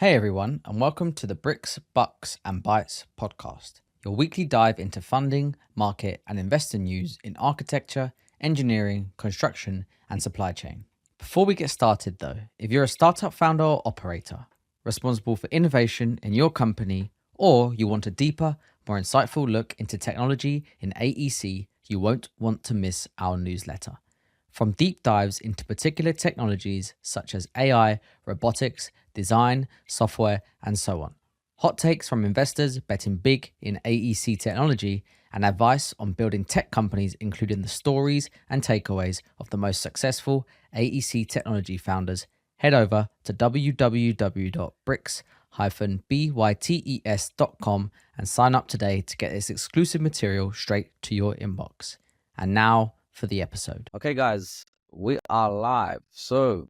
Hey everyone, and welcome to the Bricks, Bucks, and Bytes podcast, your weekly dive into funding, market, and investor news in architecture, engineering, construction, and supply chain. Before we get started though, if you're a startup founder or operator responsible for innovation in your company, or you want a deeper, more insightful look into technology in AEC, you won't want to miss our newsletter. From deep dives into particular technologies such as AI, robotics, design, software, and so on. Hot takes from investors betting big in AEC technology and advice on building tech companies, including the stories and takeaways of the most successful AEC technology founders. Head over to www.bricks-bytes.com and sign up today to get this exclusive material straight to your inbox. And now for the episode. Okay, guys, we are live. So,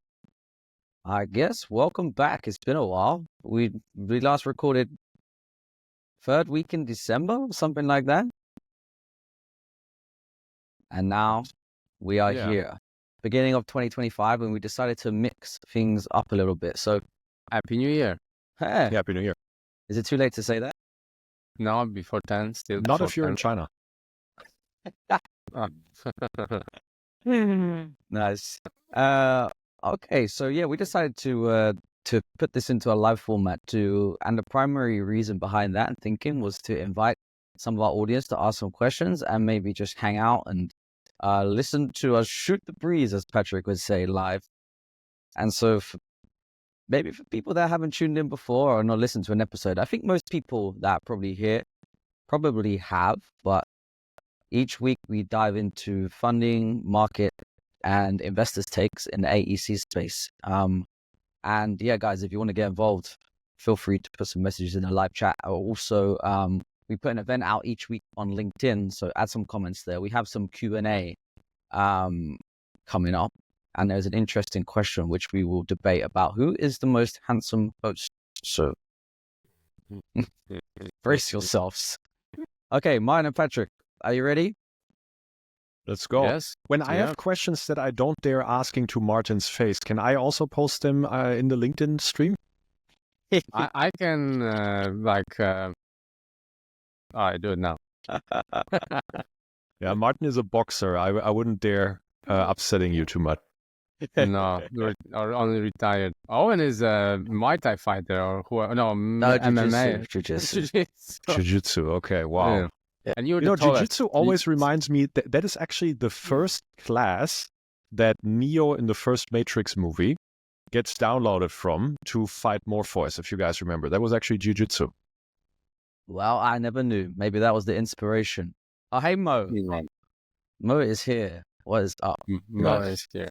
I guess welcome back. It's been a while. We last recorded third week in December or something like that. And now we are here, beginning of 2025, and we decided to mix things up a little bit. So, Happy New Year. Hey, Happy New Year. Is it too late to say that? No, before 10, still. Not before if you're 10. in China. Nice. Okay, so yeah, we decided to put this into a live format and the primary reason behind that thinking was to invite some of our audience to ask some questions and maybe just hang out and listen to us shoot the breeze, as Patric would say, live. And so maybe for people that haven't tuned in before or not listened to an episode, I think most people that probably have, but each week we dive into funding, market, and investors' takes in the AEC space. And yeah, guys, if you want to get involved, feel free to put some messages in the live chat. Also, we put an event out each week on LinkedIn, so add some comments there. We have some Q&A coming up, and there's an interesting question which we will debate about who is the most handsome host. So brace yourselves. Okay, mine and Patric, are you ready? Let's go. Yes. When I have questions that I don't dare asking to Martin's face, can I also post them in the LinkedIn stream? I can, I do it now. Yeah, Martin is a boxer. I wouldn't dare upsetting you too much. No, you're only retired. Owen is a Muay Thai fighter or MMA. Jiu-jitsu. Jiu-jitsu. Okay, wow. Yeah. And you're the Jiu-jitsu always reminds me that is actually the first class that Neo in the first Matrix movie gets downloaded from to fight Morpheus, if you guys remember. That was actually Jiu-jitsu. Well, I never knew. Maybe that was the inspiration. Oh, hey, Mo. Mo is here. What is up? Mo is here.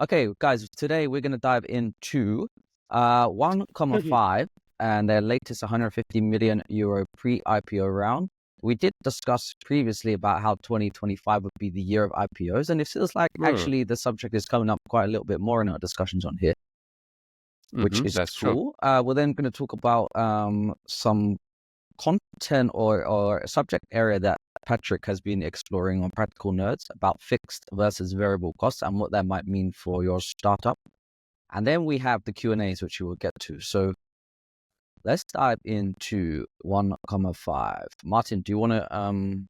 Okay, guys, today we're going to dive into 1.5 and their latest 150 million euro pre-IPO round. We did discuss previously about how 2025 would be the year of IPOs, and it feels like actually the subject is coming up quite a little bit more in our discussions on here, which is cool. We're then going to talk about some content or a subject area that Patric has been exploring on Practical Nerds about fixed versus variable costs and what that might mean for your startup. And then we have the Q&As, which we will get to. So let's dive into 1.5. Martin, do you want to...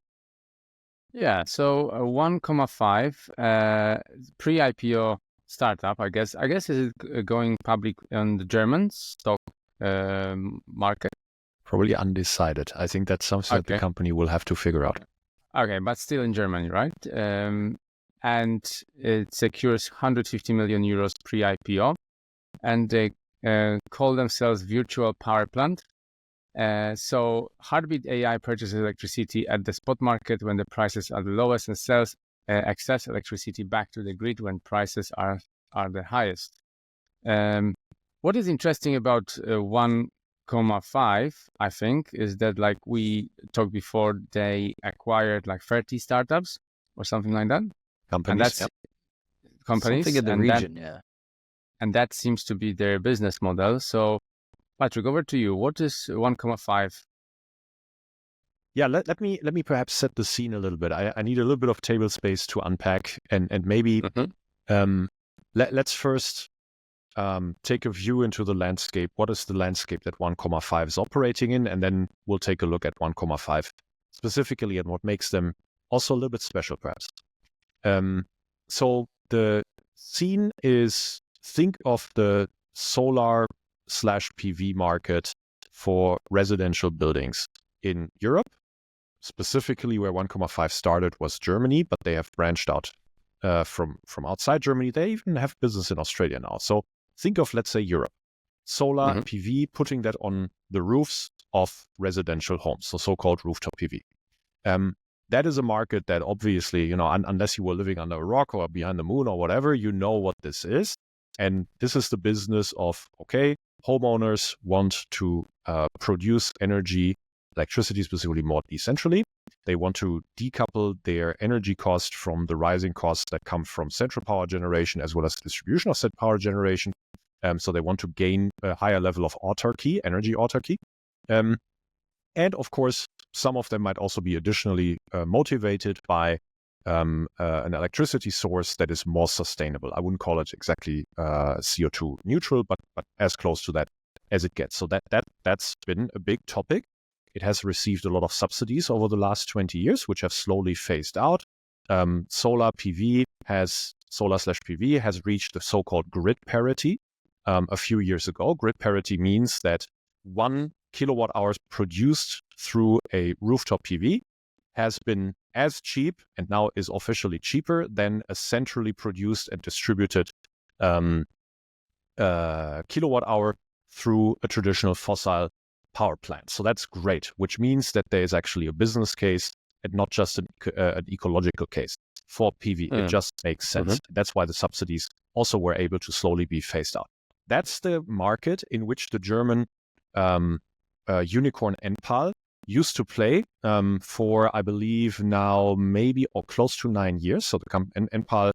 Yeah, so 1.5 pre-IPO startup, I guess is going public on the German stock market. Probably undecided. I think that's something that the company will have to figure out. Okay, but still in Germany, right? And it secures 150 million euros pre-IPO, and they call themselves Virtual Power Plant. So Heartbeat AI purchases electricity at the spot market when the prices are the lowest and sells excess electricity back to the grid when prices are the highest. What is interesting about 1.5, I think, is that like we talked before, they acquired like 30 startups or something like that. Companies, and that's companies something in the region, and that seems to be their business model. So, Patric, over to you. What is 1.5? Yeah, let me perhaps set the scene a little bit. I need a little bit of table space to unpack and maybe let's first take a view into the landscape. What is the landscape that 1,5 is operating in? And then we'll take a look at 1,5 specifically and what makes them also a little bit special, perhaps. So the scene is, think of the solar/PV market for residential buildings in Europe. Specifically, where 1,5 started was Germany, but they have branched out from outside Germany. They even have business in Australia now. So think of, let's say, Europe. Solar PV, putting that on the roofs of residential homes, so-called rooftop PV. That is a market that obviously, unless you were living under a rock or behind the moon or whatever, you know what this is. And this is the business of, homeowners want to produce energy, electricity specifically, more decentrally. They want to decouple their energy cost from the rising costs that come from central power generation as well as distribution of said power generation. So they want to gain a higher level of autarky, energy autarky. And of course, some of them might also be additionally motivated by an electricity source that is more sustainable. I wouldn't call it exactly CO2 neutral, but as close to that as it gets. So that's been a big topic. It has received a lot of subsidies over the last 20 years, which have slowly phased out. Solar/PV has reached the so-called grid parity a few years ago. Grid parity means that 1 kilowatt hours produced through a rooftop PV has been as cheap and now is officially cheaper than a centrally produced and distributed kilowatt hour through a traditional fossil power plant. So that's great, which means that there is actually a business case and not just an ecological case for PV. It just makes sense. That's why the subsidies also were able to slowly be phased out. That's the market in which the German unicorn Enpal used to play for, I believe, now maybe or close to 9 years. So the Enpal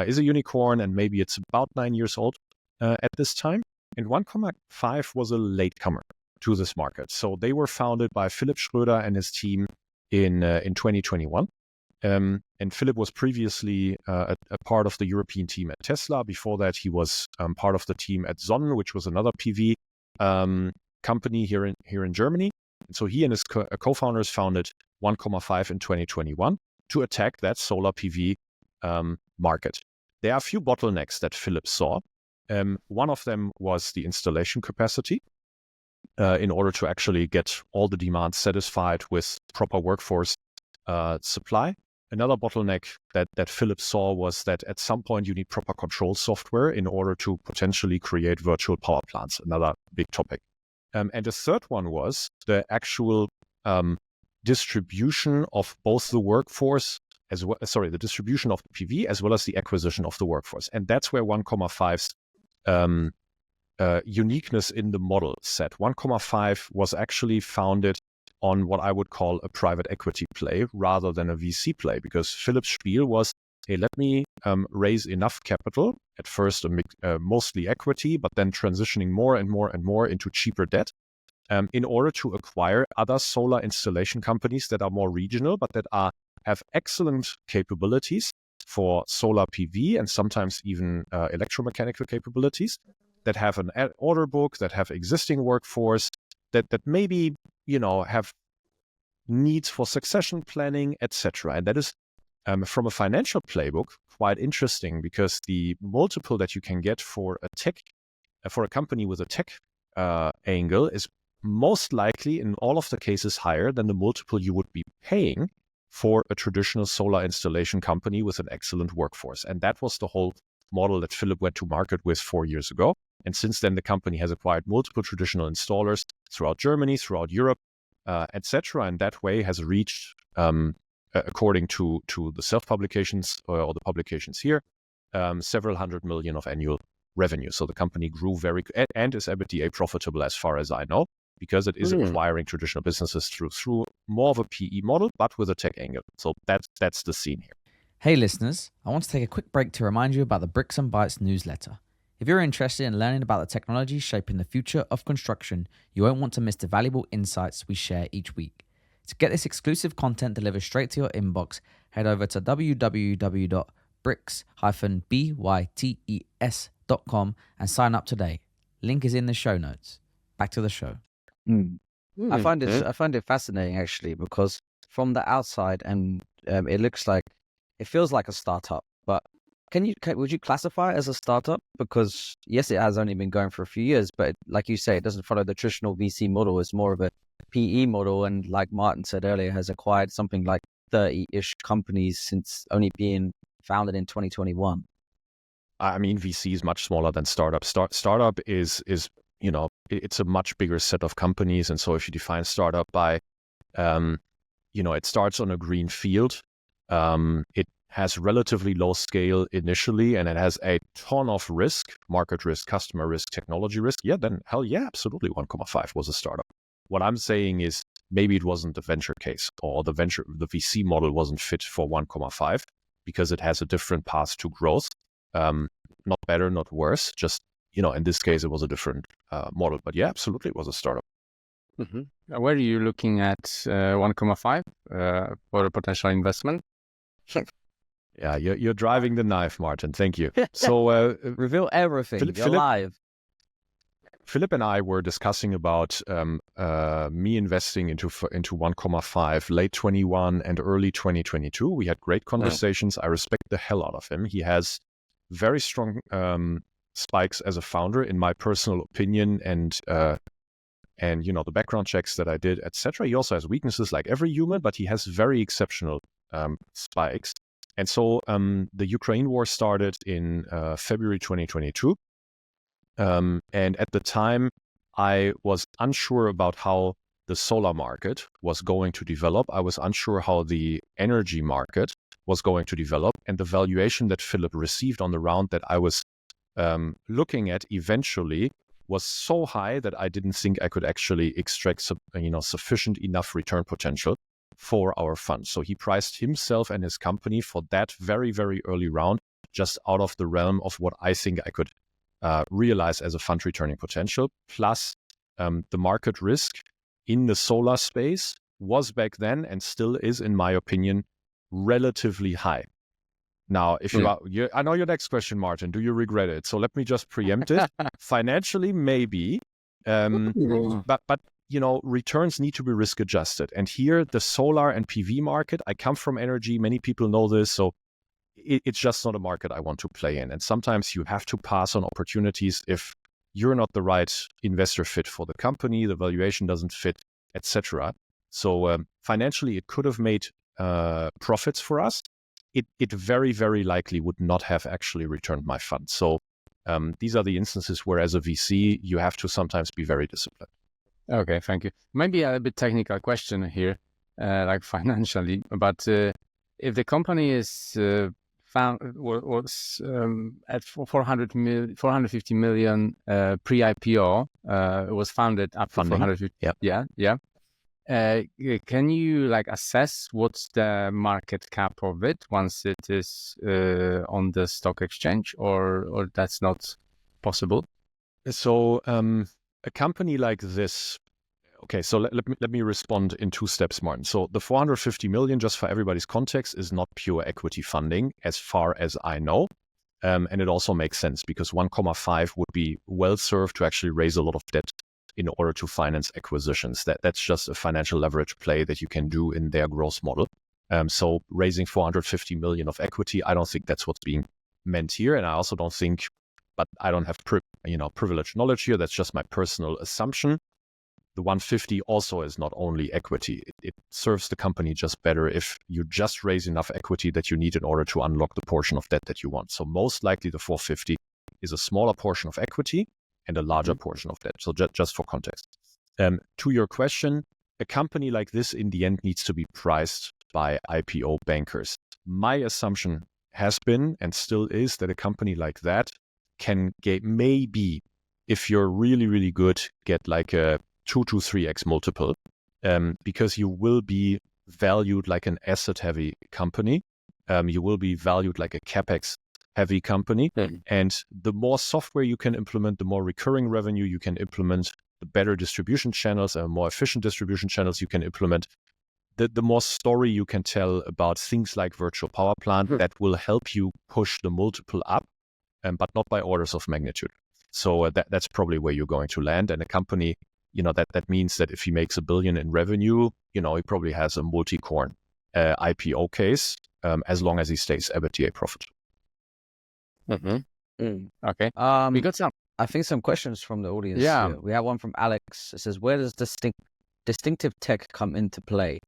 is a unicorn, and maybe it's about 9 years old at this time. And 1,5 was a latecomer to this market. So they were founded by Philip Schröder and his team in 2021. And Philip was previously a part of the European team at Tesla. Before that, he was part of the team at Sonnen, which was another PV company here in Germany. And so he and his co-founders founded 1,5 in 2021 to attack that solar PV market. There are a few bottlenecks that Philip saw. One of them was the installation capacity. In order to actually get all the demands satisfied with proper workforce supply. Another bottleneck that Philip saw was that at some point you need proper control software in order to potentially create virtual power plants, another big topic. And the third one was the actual distribution of both the workforce the distribution of the PV as well as the acquisition of the workforce. And that's where 1,5's uniqueness in the model set. 1,5 was actually founded on what I would call a private equity play rather than a VC play, because Philip's spiel was, hey, let me raise enough capital, at first mostly equity, but then transitioning more and more and more into cheaper debt in order to acquire other solar installation companies that are more regional, but that have excellent capabilities for solar PV and sometimes even electromechanical capabilities, that have an order book, that have existing workforce, that maybe, have needs for succession planning, etc. And that is, from a financial playbook, quite interesting, because the multiple that you can get for a company with a tech angle is most likely in all of the cases higher than the multiple you would be paying for a traditional solar installation company with an excellent workforce. And that was the whole model that Philip went to market with 4 years ago. And since then, the company has acquired multiple traditional installers throughout Germany, throughout Europe, etc. And that way has reached, according to the self-publications or the publications here, several hundred million of annual revenue. So the company grew and is EBITDA profitable as far as I know, because it is acquiring traditional businesses through more of a PE model, but with a tech angle. So that's the scene here. Hey listeners, I want to take a quick break to remind you about the Bricks and Bytes newsletter. If you're interested in learning about the technology shaping the future of construction, you won't want to miss the valuable insights we share each week. To get this exclusive content delivered straight to your inbox, head over to www.bricks-bytes bytes.com and sign up today. Link is in the show notes. Back to the show. I find it fascinating actually, because from the outside and it feels like a startup, but would you classify it as a startup? Because yes, it has only been going for a few years, but like you say, it doesn't follow the traditional VC model. It's more of a PE model, and like Martin said earlier, has acquired something like 30-ish companies since only being founded in 2021. I mean, VC is much smaller than startup. Startup is it's a much bigger set of companies, and so if you define startup by, it starts on a green field. It has relatively low scale initially, and it has a ton of risk, market risk, customer risk, technology risk. Yeah, then hell yeah, absolutely, 1.5 was a startup. What I'm saying is maybe it wasn't the venture case, or the VC model wasn't fit for 1.5 because it has a different path to growth. Not better, not worse. Just, in this case, it was a different model. But yeah, absolutely, it was a startup. Where are you looking at 1.5 for a potential investment? Yeah, you're driving the knife, Martin. Thank you. So reveal everything. You're live. Philip and I were discussing about me investing into 1.5 late 21 and early 2022. We had great conversations. I respect the hell out of him. He has very strong spikes as a founder, in my personal opinion, and the background checks that I did, etc. He also has weaknesses like every human, but he has very exceptional spikes. And so the Ukraine war started in February 2022. And at the time, I was unsure about how the solar market was going to develop. I was unsure how the energy market was going to develop. And the valuation that Philip received on the round that I was looking at eventually was so high that I didn't think I could actually extract sufficient enough return potential for our fund. So he priced himself and his company for that very, very early round, just out of the realm of what I think I could realize as a fund returning potential. Plus the market risk in the solar space was back then, and still is, in my opinion, relatively high. Now, if I know your next question, Martin, do you regret it? So let me just preempt it. Financially, maybe, but returns need to be risk adjusted. And here, the solar and PV market, I come from energy. Many people know this. So it's just not a market I want to play in. And sometimes you have to pass on opportunities if you're not the right investor fit for the company, the valuation doesn't fit, etc. So financially, it could have made profits for us. It very, very likely would not have actually returned my fund. So these are the instances where, as a VC, you have to sometimes be very disciplined. Okay, thank you. Maybe a bit technical question here, like financially, but if the company is was at 450 million pre-IPO, it was founded up to 450. Yep. Yeah. Can you assess what's the market cap of it once it is on the stock exchange, or that's not possible? So a company like this, okay, so let me respond in two steps, Martin. So the 450 million, just for everybody's context, is not pure equity funding as far as I know. And it also makes sense because 1.5 would be well served to actually raise a lot of debt in order to finance acquisitions. That's just a financial leverage play that you can do in their growth model. So raising 450 million of equity, I don't think that's what's being meant here. And I also don't think, but I don't have privileged knowledge here. That's just my personal assumption. The 150 also is not only equity. It serves the company just better if you just raise enough equity that you need in order to unlock the portion of debt that you want. So most likely the 450 is a smaller portion of equity and a larger portion of debt. So just for context. To your question, a company like this in the end needs to be priced by IPO bankers. My assumption has been and still is that a company like that can get, maybe if you're really, really good, get like a 2 to 3x multiple, because you will be valued like an asset-heavy company. You will be valued like a CapEx-heavy company. And the more software you can implement, the more recurring revenue you can implement, the better distribution channels and more efficient distribution channels you can implement, the more story you can tell about things like virtual power plant that will help you push the multiple up. but not by orders of magnitude. So that's probably where you're going to land. And a company, that means that if he makes $1 billion in revenue, he probably has a multi-corn IPO case, as long as he stays EBITDA profitable. Okay. We got some. I think some questions from the audience. Yeah. Here. We have one from Alex. It says, where does distinctive tech come into play?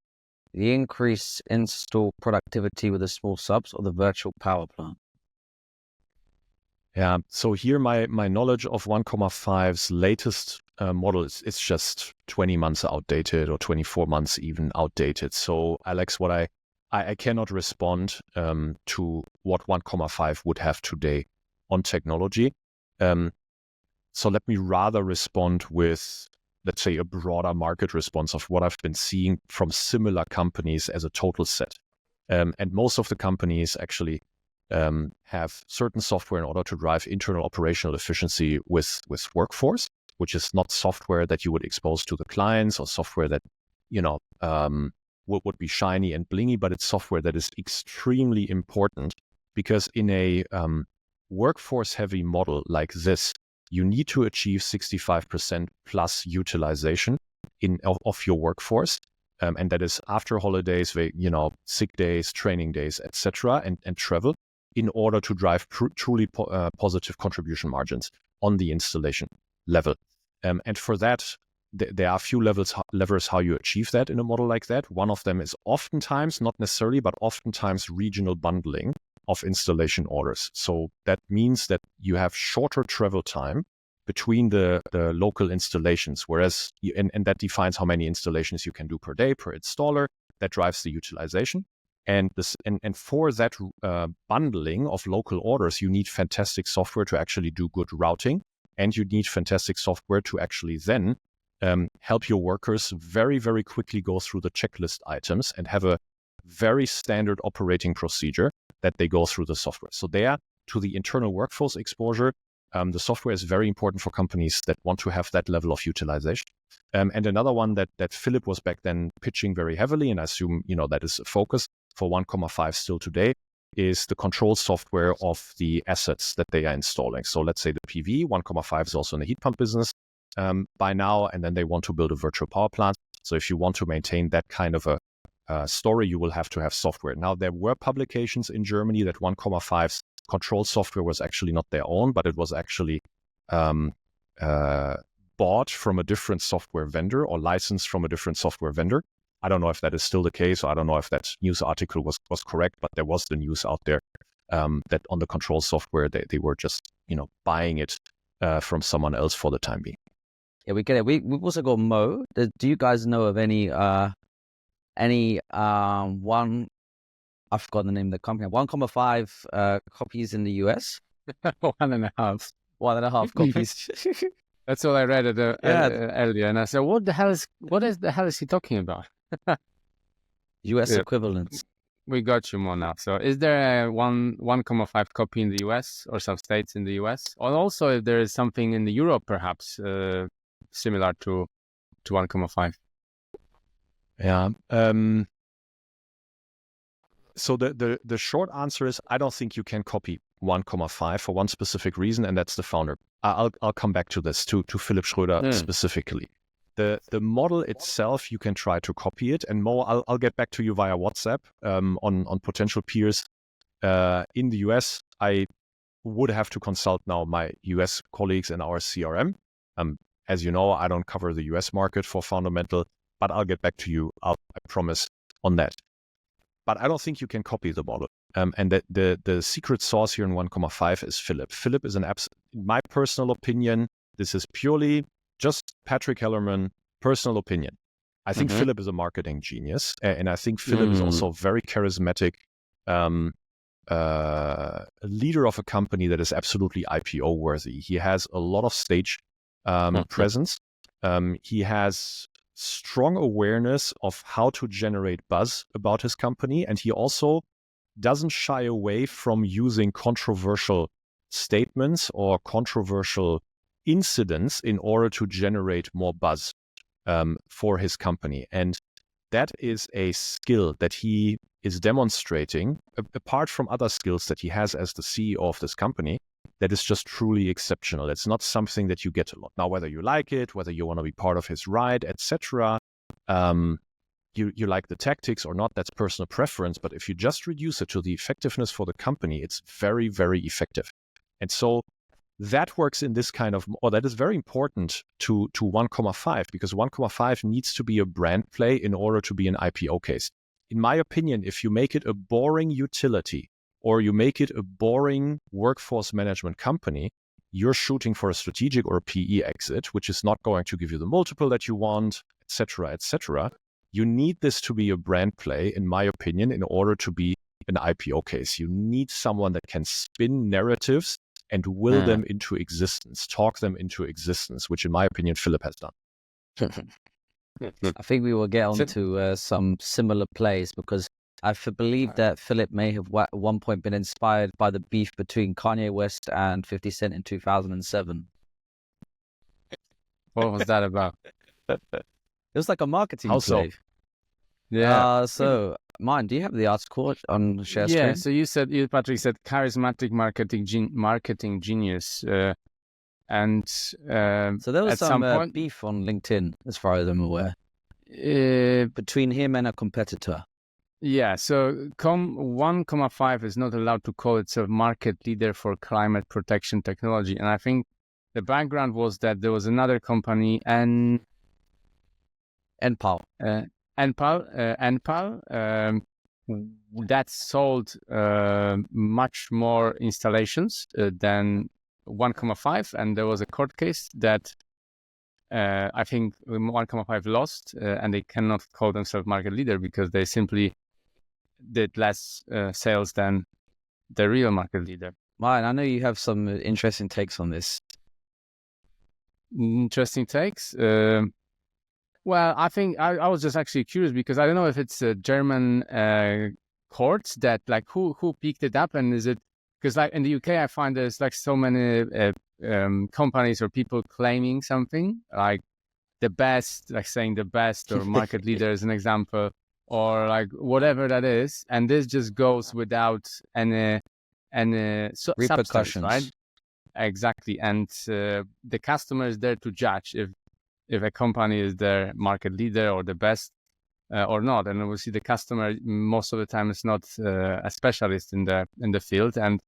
The increase install productivity with the small subs or the virtual power plant? Yeah. So here, my knowledge of 1,5's latest model is it's just 20 months outdated or 24 months even outdated. So Alex, what I cannot respond to what 1,5 would have today on technology. So let me rather respond with, let's say, a broader market response of what I've been seeing from similar companies as a total set. And most of the companies actually have certain software in order to drive internal operational efficiency with workforce, which is not software that you would expose to the clients or software that, would be shiny and blingy, but it's software that is extremely important because in a workforce heavy model like this, you need to achieve 65% plus utilization of your workforce. And that is after holidays, sick days, training days, etc., and travel, in order to drive truly positive contribution margins on the installation level. And for that, there are a few levers how you achieve that in a model like that. One of them is oftentimes, not necessarily, but oftentimes regional bundling of installation orders. So that means that you have shorter travel time between the local installations, whereas and that defines how many installations you can do per day per installer. That drives the utilization. And for that bundling of local orders, you need fantastic software to actually do good routing, and you need fantastic software to actually then help your workers very, very quickly go through the checklist items and have a very standard operating procedure that they go through the software. So there, to the internal workforce exposure, the software is very important for companies that want to have that level of utilization. And another one that Philip was back then pitching very heavily, and I assume that is a focus for 1,5 still today, is the control software of the assets that they are installing. So let's say the PV, 1,5 is also in the heat pump business by now, and then they want to build a virtual power plant. So if you want to maintain that kind of a story, you will have to have software. Now, there were publications in Germany that 1,5's control software was actually not their own, but it was actually bought from a different software vendor or licensed from a different software vendor. I don't know if that is still the case, or I don't know if that news article was correct, but there was the news out there that on the control software, they were just, buying it from someone else for the time being. Yeah, we get it. We've also got Mo. Do you guys know of any one, I forgot the name of the company, 1,5 copies in the US? 1.5. 1.5 copies. That's all I read earlier, and I said, "What the hell is he talking about?" US equivalents. We got you more now. So, is there a 1.5 copy in the US or some states in the US, or also if there is something in Europe, perhaps similar to 1.5? Yeah. So the short answer is I don't think you can copy 1.5 for one specific reason, and that's the founder. I'll come back to this to Philip Schröder specifically. The model itself, you can try to copy it, and Mo, I'll get back to you via WhatsApp on potential peers in the US. I would have to consult now my US colleagues in our CRM. As you know, I don't cover the US market for Fundamental, but I'll get back to you. I promise on that. But I don't think you can copy the model. And the secret sauce here in 1.5 is Philip. Philip is in my personal opinion, this is purely just Patric Hellerman, personal opinion. I think Philip is a marketing genius. And I think Philip is also very charismatic, leader of a company that is absolutely IPO worthy. He has a lot of stage presence. He has strong awareness of how to generate buzz about his company. And he also doesn't shy away from using controversial statements or controversial incidents in order to generate more buzz for his company. And that is a skill that he is demonstrating, apart from other skills that he has as the CEO of this company. that is just truly exceptional. It's not something that you get a lot. Now, whether you like it, whether you want to be part of his ride, etc., you like the tactics or not, that's personal preference. But if you just reduce it to the effectiveness for the company, it's very, very effective. And so that works in this kind of, or that is very important to 1,5, because 1,5 needs to be a brand play in order to be an IPO case. In my opinion, if you make it a boring utility or you make it a boring workforce management company, you're shooting for a strategic or a PE exit, which is not going to give you the multiple that you want, etc., etc. You need this to be a brand play, in my opinion, in order to be an IPO case. You need someone that can spin narratives and will them into existence, talk them into existence, which in my opinion, Philip has done. I think we will get on to some similar plays, because I believe that Philip may have at one point been inspired by the beef between Kanye West and 50 Cent in 2007. What was that about? It was like a marketing How play. so? Yeah. So, Martin, do you have the article on share screen? Yeah. So Patrick said charismatic marketing genius, and So there was at some point, beef on LinkedIn, as far as I'm aware, between him and a competitor. Yeah, so 1,5 is not allowed to call itself market leader for climate protection technology. And I think the background was that there was another company, Enpal. Enpal, that sold much more installations than 1,5. And there was a court case that I think 1,5 lost, and they cannot call themselves market leader because they simply did less sales than the real market leader. Martin, I know you have some interesting takes on this. Interesting takes. Well, I think I was just actually curious because I don't know if it's a German courts that like who picked it up, and is it because like in the UK I find there's like so many companies or people claiming something like the best, like saying the best or market leader as an example, or like whatever that is, and this just goes without any Repercussions, right? Exactly, and the customer is there to judge if a company is their market leader or the best or not. And we see the customer most of the time is not a specialist in the field, and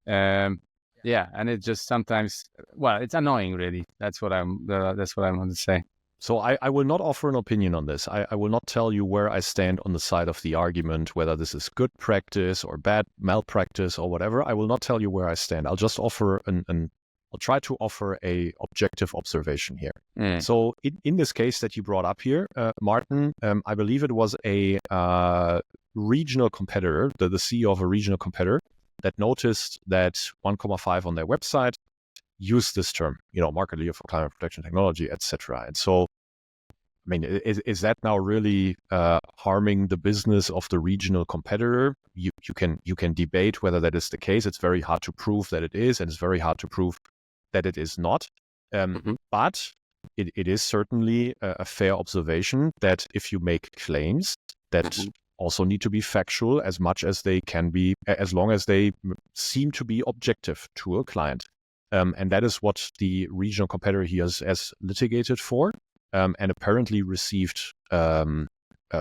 and it just sometimes, well, it's annoying, really. That's what I'm going to say. So I will not offer an opinion on this. I will not tell you where I stand on the side of the argument, whether this is good practice or bad malpractice or whatever. I will not tell you where I stand. I'll just offer I'll try to offer a objective observation here. So in this case that you brought up here, Martin, I believe it was a regional competitor, the CEO of a regional competitor, that noticed that 1,5 on their website used this term, market leader for climate protection technology, etc. And so, I mean, is that now really harming the business of the regional competitor? You can debate whether that is the case. It's very hard to prove that it is, and it's very hard to prove that it is not. But it is certainly a fair observation that if you make claims that also need to be factual as much as they can be, as long as they seem to be objective to a client. And that is what the regional competitor he has litigated for, and apparently received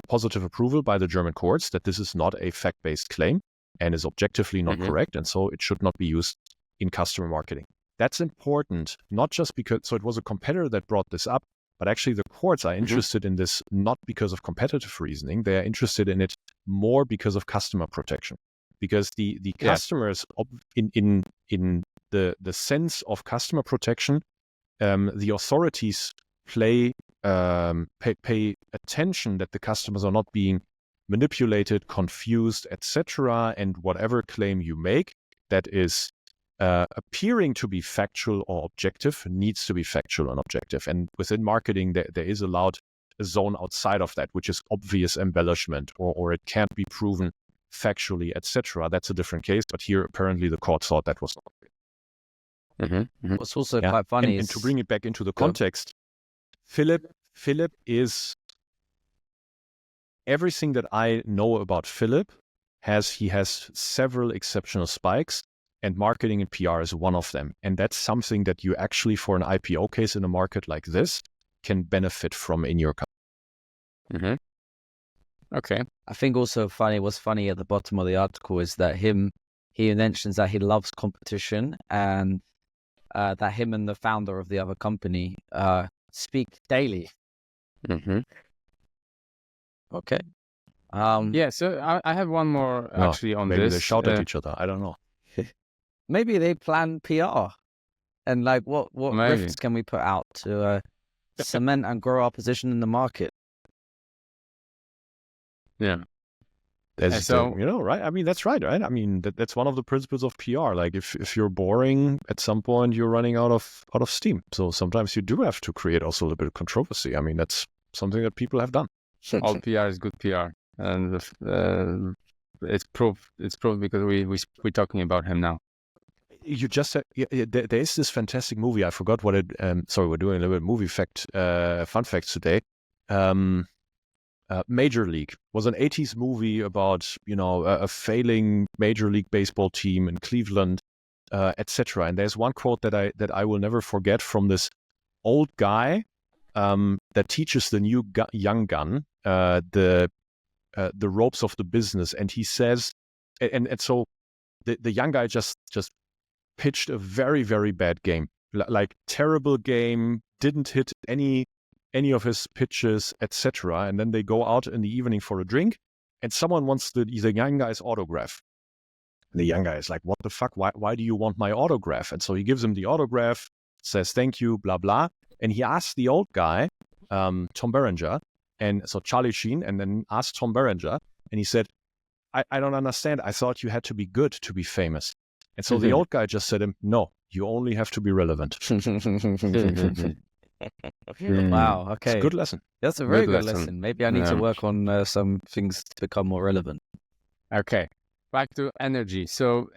positive approval by the German courts that this is not a fact-based claim and is objectively not correct, and so it should not be used in customer marketing. That's important, not just because, so it was a competitor that brought this up, but actually the courts are interested in this not because of competitive reasoning. They are interested in it more because of customer protection. Because the customers in the sense of customer protection, the authorities pay attention that the customers are not being manipulated, confused, etc. And whatever claim you make that is appearing to be factual or objective needs to be factual and objective. And within marketing, there is allowed a zone outside of that, which is obvious embellishment, or it can't be proven factually, etc. That's a different case. But here, apparently, the court thought that was not. What's also quite funny and to bring it back into the context, Philip is everything that I know about Philip. He has several exceptional spikes. and marketing and PR is one of them. And that's something that you actually, for an IPO case in a market like this, can benefit from in your company. Okay. I think also what's funny at the bottom of the article is that he mentions that he loves competition and that him and the founder of the other company speak daily. Okay. Yeah, so I have one more actually on maybe this. they shout at each other. I don't know. Maybe they plan PR and like what Maybe. risks can we put out to cement and grow our position in the market? Yeah. That's so- right? I mean, that's right? I mean, that's one of the principles of PR. Like if you're boring, at some point you're running out of steam. So sometimes you do have to create also a little bit of controversy. I mean, that's something that people have done. All PR is good PR, and it's proved because we're talking about him now. You just said there is this fantastic movie. I forgot what it. Sorry, we're doing a little bit of movie fun facts today. Major League was an 80s movie about a failing Major League Baseball team in Cleveland, etc. And there's one quote that I will never forget from this old guy that teaches the new young gun the ropes of the business, and he says, and so the young guy just pitched a very, very bad game, like terrible game, didn't hit any of his pitches, etc. And then they go out in the evening for a drink, and someone wants the young guy's autograph. And the young guy is like, "What the fuck? Why do you want my autograph?" And so he gives him the autograph, says thank you, blah blah, and he asks the old guy, Tom Berenger, and so Charlie Sheen, and then asked Tom Berenger, and he said, I don't understand. I thought you had to be good to be famous. And so the old guy just said him, no, you only have to be relevant. Wow. Okay. It's a good lesson. That's a very Good good lesson. lesson. Maybe I need to Yeah. work on some things to become more relevant. Okay, back to energy. So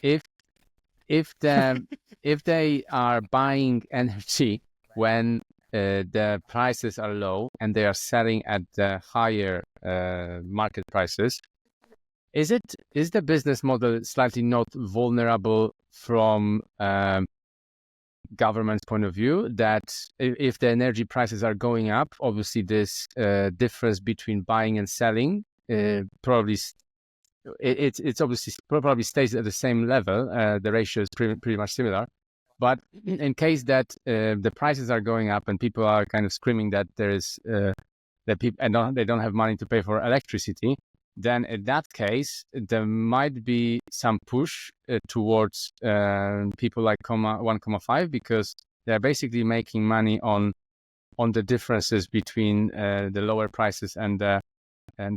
if they are buying energy when the prices are low and they are selling at the higher market prices, is the business model slightly not vulnerable from government's point of view, that if the energy prices are going up, obviously this difference between buying and selling probably it's obviously probably stays at the same level. The ratio is pretty much similar. But in case that the prices are going up and people are kind of screaming that there is that people and they don't have money to pay for electricity, then in that case there might be some push towards people like 1,5, because they're basically making money on the differences between the lower prices and the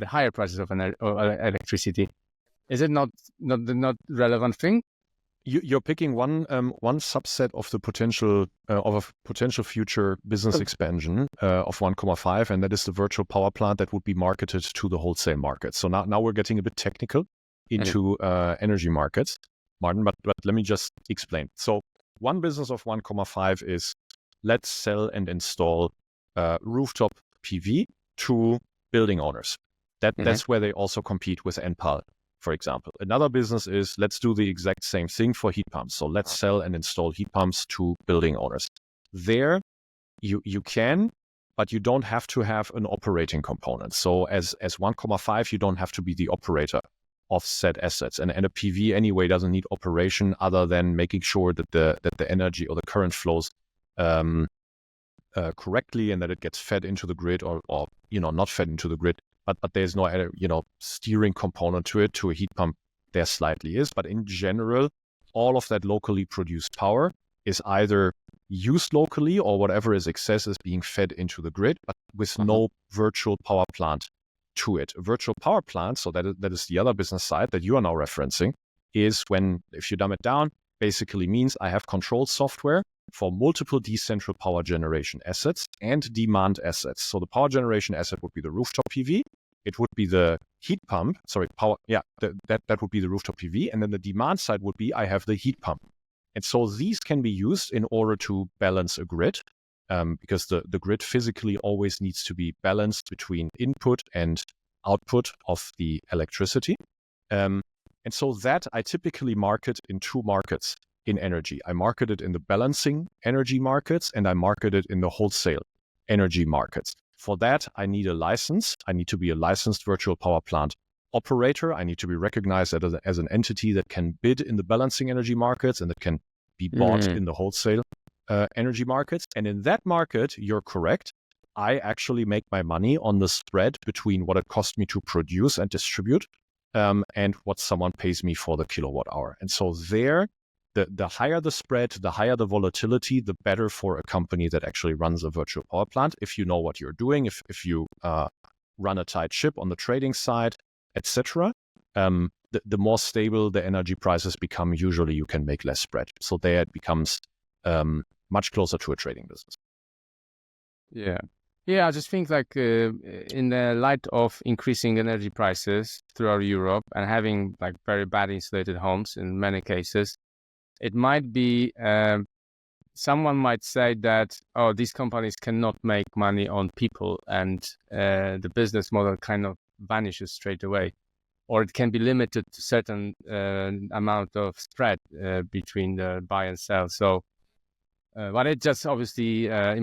higher prices of electricity. Is it not relevant thing? You're picking one subset of the potential of a potential future business expansion of 1,5, and that is the virtual power plant that would be marketed to the wholesale market. So now we're getting a bit technical into energy markets, Martin. But let me just explain. So one business of 1,5 is let's sell and install rooftop PV to building owners. That's where they also compete with NPAL, for example. Another business is let's do the exact same thing for heat pumps. So let's sell and install heat pumps to building owners. There you can, but you don't have to have an operating component. So as 1,5, you don't have to be the operator of said assets. And a PV anyway doesn't need operation other than making sure that the energy or the current flows correctly and that it gets fed into the grid or not fed into the grid. But there's no steering component to it. To a heat pump, there slightly is. But in general, all of that locally produced power is either used locally or whatever is excess is being fed into the grid, but with no virtual power plant to it. A virtual power plant, so that is the other business side that you are now referencing, is when, if you dumb it down, basically means I have control software for multiple decentral power generation assets and demand assets. So the power generation asset would be the rooftop PV. It would be the heat pump. Sorry, power. Yeah, that would be the rooftop PV. And then the demand side would be I have the heat pump. And so these can be used in order to balance a grid, because the grid physically always needs to be balanced between input and output of the electricity. And so that I typically market in two markets in energy. I market it in the balancing energy markets, and I market it in the wholesale energy markets. For that, I need a license. I need to be a licensed virtual power plant operator. I need to be recognized as an entity that can bid in the balancing energy markets and that can be bought in the wholesale energy markets. And in that market, you're correct. I actually make my money on the spread between what it cost me to produce and distribute and what someone pays me for the kilowatt hour. And so there, the higher the spread, the higher the volatility, the better for a company that actually runs a virtual power plant. If you know what you're doing, if you run a tight ship on the trading side, etc., the more stable the energy prices become, usually you can make less spread. So there it becomes much closer to a trading business. Yeah, I just think like in the light of increasing energy prices throughout Europe and having like very bad insulated homes in many cases, it might be, someone might say that, oh, these companies cannot make money on people and the business model kind of vanishes straight away. Or it can be limited to certain amount of spread between the buy and sell. So, but it just obviously I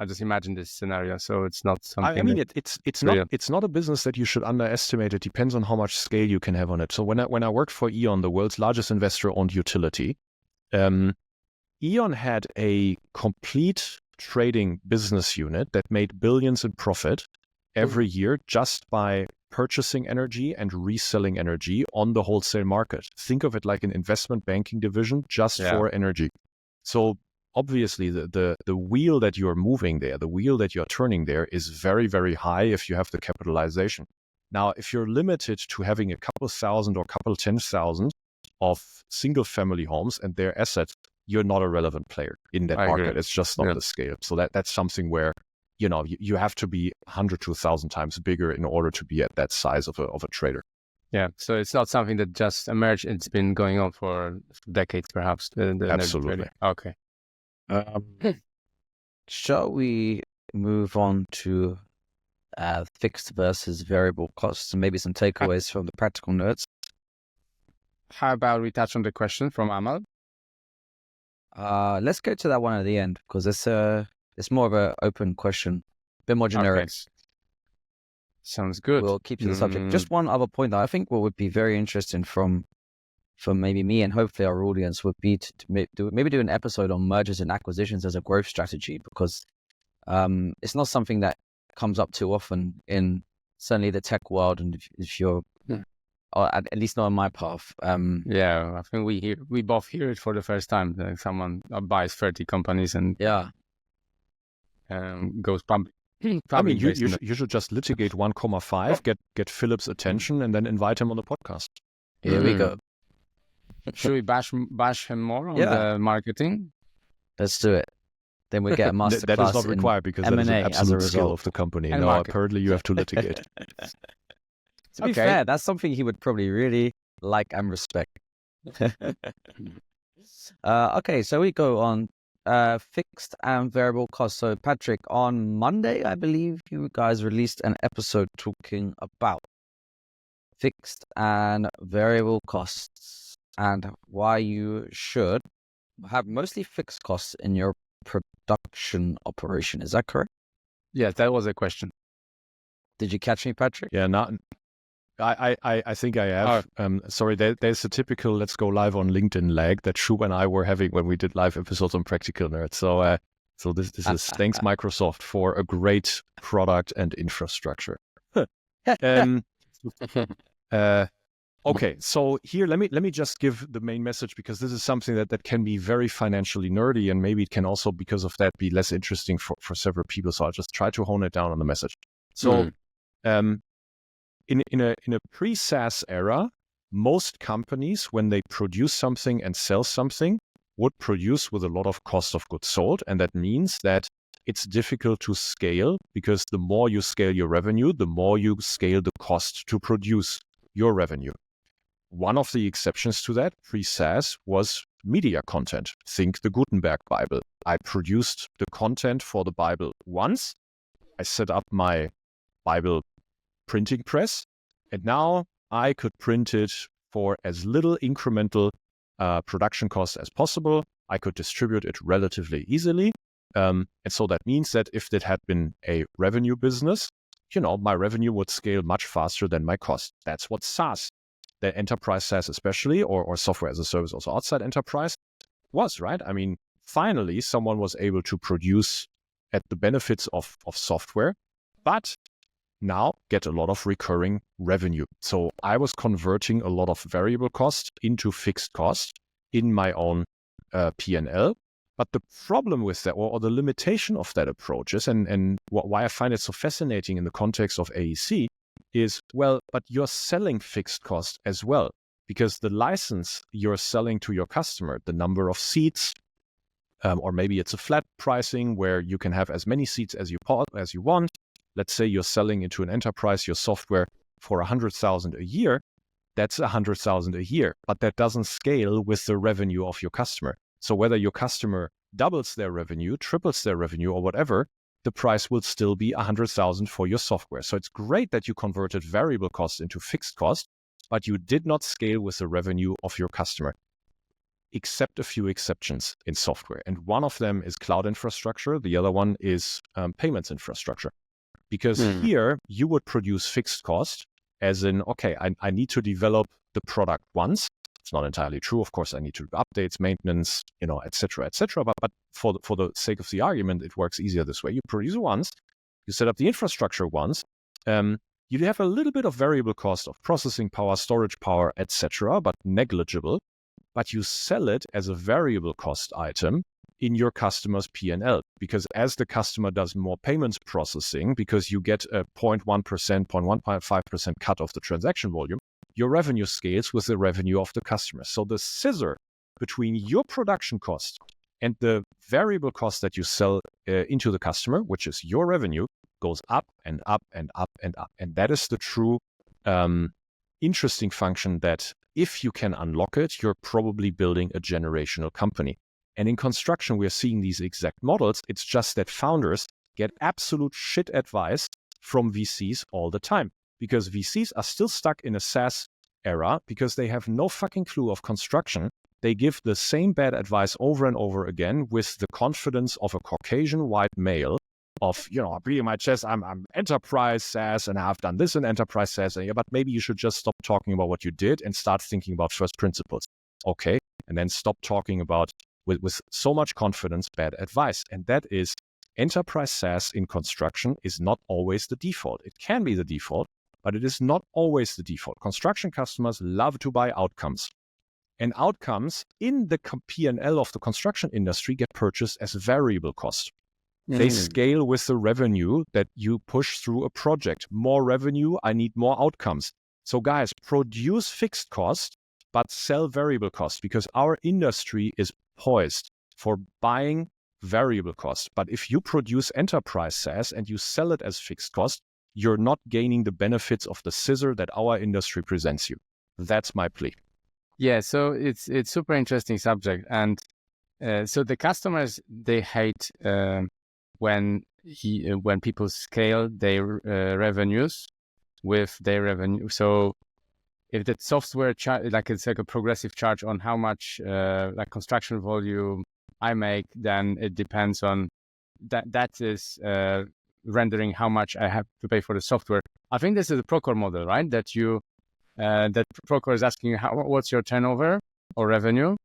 just imagine this scenario. So it's not something. I mean, it's not a business that you should underestimate. It depends on how much scale you can have on it. So when I worked for E.ON, the world's largest investor-owned utility, E.ON had a complete trading business unit that made billions in profit every year just by purchasing energy and reselling energy on the wholesale market. Think of it like an investment banking division just for energy. So obviously the wheel that you're moving there, the wheel that you're turning there is very, very high if you have the capitalization. Now, if you're limited to having a couple thousand or couple 10,000 of single family homes and their assets, you're not a relevant player in that market. Agree. It's just not the scale. So that's something where, you know, you have to be 100 to 1,000 times bigger in order to be at that size of a trader. Yeah, so it's not something that just emerged. It's been going on for decades, perhaps. Absolutely. Okay. Shall we move on to fixed versus variable costs and maybe some takeaways from the practical nerds? How about we touch on the question from Amal? Let's go to that one at the end because it's more of an open question, a bit more generic. Okay. Sounds good. We'll keep to the subject. Just one other point that I think what would be very interesting from maybe me and hopefully our audience would be to maybe do an episode on mergers and acquisitions as a growth strategy, because it's not something that comes up too often in certainly the tech world. And if you're, or at least not on my path. Yeah, I think we both hear it for the first time. Like someone buys 30 companies and goes public. I mean, you should just litigate 1,5, get Philip's attention, and then invite him on the podcast. Here we go. Should we bash him more on the marketing? Let's do it. Then we get a masterclass. That is not required because that is an absolute skill of the company. And no, apparently you have to litigate. To be fair, that's something he would probably really like and respect. Okay, so we go on fixed and variable costs. So Patric, on Monday, I believe you guys released an episode talking about fixed and variable costs and why you should have mostly fixed costs in your production operation. Is that correct? Yes, that was a question. Did you catch me, Patric? Yeah, I think I have. Sorry, there's a typical let's go live on LinkedIn lag that Shu and I were having when we did live episodes on Practical Nerds. So this is thanks Microsoft for a great product and infrastructure. Okay, so here let me just give the main message, because this is something that can be very financially nerdy, and maybe it can also, because of that, be less interesting for several people. So I'll just try to hone it down on the message. So in a pre-SaaS era, most companies, when they produce something and sell something, would produce with a lot of cost of goods sold. And that means that it's difficult to scale, because the more you scale your revenue, the more you scale the cost to produce your revenue. One of the exceptions to that pre-SaaS was media content. Think the Gutenberg Bible. I produced the content for the Bible once. I set up my Bible printing press, and now I could print it for as little incremental production cost as possible. I could distribute it relatively easily. And so that means that if it had been a revenue business, my revenue would scale much faster than my cost. That's what SaaS, the enterprise SaaS especially, or software as a service also outside enterprise was, right? I mean, finally, someone was able to produce at the benefits of software, but now get a lot of recurring revenue. So I was converting a lot of variable cost into fixed cost in my own P&L. But the problem with that, or the limitation of that approach is, and why I find it so fascinating in the context of AEC is, well, but you're selling fixed cost as well, because the license you're selling to your customer, the number of seats, or maybe it's a flat pricing where you can have as many seats as you want. Let's say you're selling into an enterprise your software for 100,000 a year. That's 100,000 a year, but that doesn't scale with the revenue of your customer. So whether your customer doubles their revenue, triples their revenue, or whatever, the price will still be 100,000 for your software. So it's great that you converted variable cost into fixed cost, but you did not scale with the revenue of your customer, except a few exceptions in software. And one of them is cloud infrastructure. The other one is payments infrastructure. Because here you would produce fixed cost as in, okay, I need to develop the product once. It's not entirely true. Of course, I need to do updates, maintenance, et cetera, et cetera. But for the sake of the argument, it works easier this way. You produce once, you set up the infrastructure once. You have a little bit of variable cost of processing power, storage power, et cetera, but negligible. But you sell it as a variable cost item in your customer's P&L, because as the customer does more payments processing, because you get a 0.1%, 0.155% cut of the transaction volume, your revenue scales with the revenue of the customer. So the scissor between your production cost and the variable cost that you sell into the customer, which is your revenue, goes up and up and up and up. And that is the true interesting function that if you can unlock it, you're probably building a generational company. And in construction, we're seeing these exact models. It's just that founders get absolute shit advice from VCs all the time, because VCs are still stuck in a SaaS era because they have no fucking clue of construction. They give the same bad advice over and over again with the confidence of a Caucasian white male of, beating my chest, I'm enterprise SaaS and I've done this in enterprise SaaS. But maybe you should just stop talking about what you did and start thinking about first principles. Okay. And then stop talking about with so much confidence, bad advice. And that is enterprise SaaS in construction is not always the default. It can be the default, but it is not always the default. Construction customers love to buy outcomes. And outcomes in the P&L of the construction industry get purchased as variable cost. They scale with the revenue that you push through a project. More revenue, I need more outcomes. So guys, produce fixed cost, but sell variable cost, because our industry is poised for buying variable cost. But if you produce enterprise SaaS and you sell it as fixed cost, you're not gaining the benefits of the scissor that our industry presents you. That's my plea. Yeah, so it's super interesting subject. And so the customers, they hate when people scale their revenues with their revenue. So if the software it's like a progressive charge on how much like construction volume I make, then it depends on that is rendering how much I have to pay for the software. I think this is a Procore model, right? That Procore is asking you what's your turnover or revenue,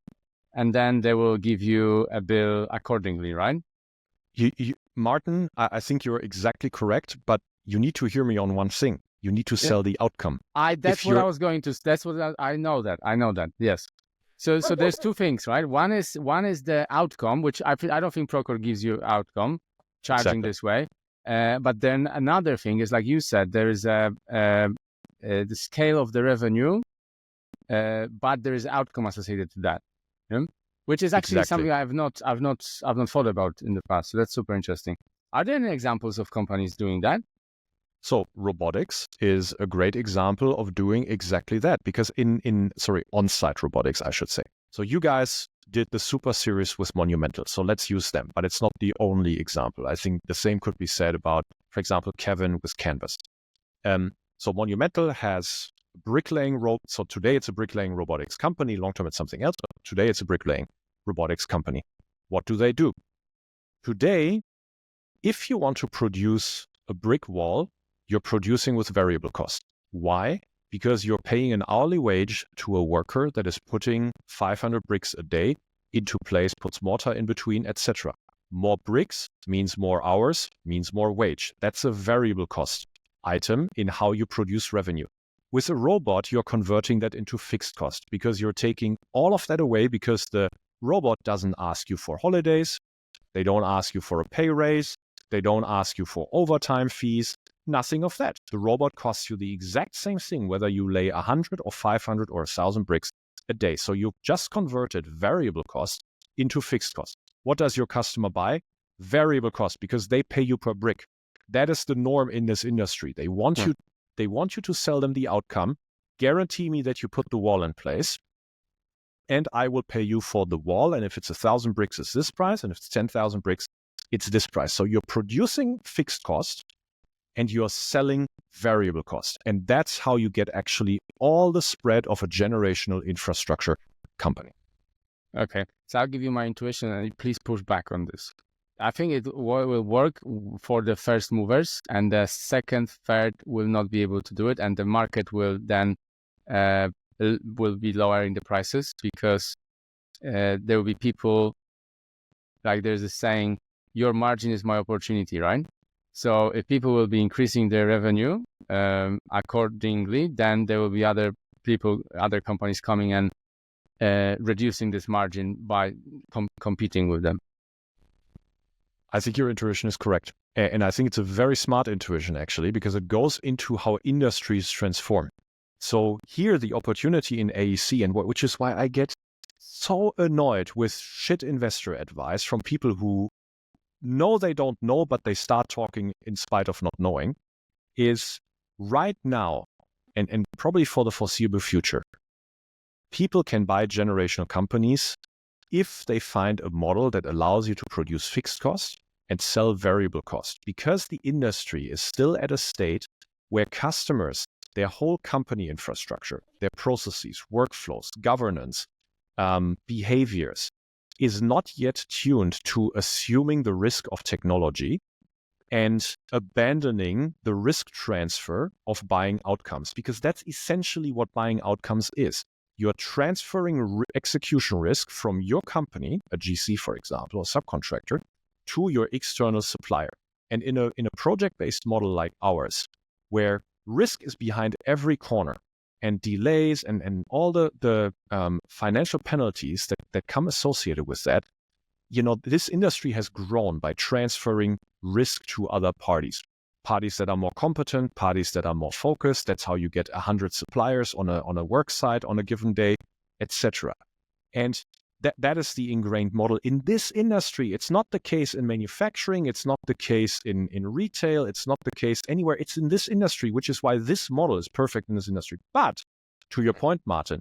and then they will give you a bill accordingly, right? Martin, I think you're exactly correct, but you need to hear me on one thing. You need to sell the outcome. That's what I was going to. That's what I know that. Yes. So there's two things, right? One is the outcome, which I don't think Procore gives you outcome charging this way. But then another thing is, like you said, there is the scale of the revenue, but there is outcome associated to that, which is actually something I've not thought about in the past. So that's super interesting. Are there any examples of companies doing that? So robotics is a great example of doing exactly that, because on-site robotics, I should say. So you guys did the Super Series with Monumental. So let's use them, but it's not the only example. I think the same could be said about, for example, Kevin with Canvas. So Monumental has bricklaying so today it's a bricklaying robotics company. Long term it's something else, but today it's a bricklaying robotics company. What do? Today, if you want to produce a brick wall, you're producing with variable cost. Why? Because you're paying an hourly wage to a worker that is putting 500 bricks a day into place, puts mortar in between, etc. More bricks means more hours, means more wage. That's a variable cost item in how you produce revenue. With a robot, you're converting that into fixed cost because you're taking all of that away because the robot doesn't ask you for holidays. They don't ask you for a pay raise. They don't ask you for overtime fees. Nothing of that. The robot costs you the exact same thing, whether you lay 100 or 500 or 1,000 bricks a day. So you've just converted variable cost into fixed cost. What does your customer buy? Variable cost, because they pay you per brick. That is the norm in this industry. They want you to sell them the outcome, guarantee me that you put the wall in place, and I will pay you for the wall. And if it's 1,000 bricks, it's this price. And if it's 10,000 bricks, it's this price. So you're producing fixed cost and you're selling variable cost. And that's how you get actually all the spread of a generational infrastructure company. Okay, so I'll give you my intuition and please push back on this. I think it will work for the first movers, and the second, third will not be able to do it, and the market will then will be lowering the prices because there will be people, like there's a saying, your margin is my opportunity, right? So if people will be increasing their revenue accordingly, then there will be other people, other companies coming and reducing this margin by competing with them. I think your intuition is correct. And I think it's a very smart intuition, actually, because it goes into how industries transform. So here, the opportunity in AEC, and which is why I get so annoyed with shit investor advice from people who know they don't know, but they start talking in spite of not knowing, is right now, and probably for the foreseeable future, people can buy generational companies if they find a model that allows you to produce fixed cost and sell variable cost, because the industry is still at a state where customers, their whole company infrastructure, their processes, workflows, governance, behaviors is not yet tuned to assuming the risk of technology and abandoning the risk transfer of buying outcomes, because that's essentially what buying outcomes is. You're transferring execution risk from your company, a GC, for example, or subcontractor, to your external supplier. And in a project-based model like ours, where risk is behind every corner and delays and all the financial penalties that come associated with that, this industry has grown by transferring risk to other parties that are more competent, parties that are more focused. That's how you get 100 suppliers on a work site on a given day, etc. And that is the ingrained model in this industry. It's not the case in manufacturing. It's not the case in retail. It's not the case anywhere. It's in this industry, which is why this model is perfect in this industry. But to your point, Martin,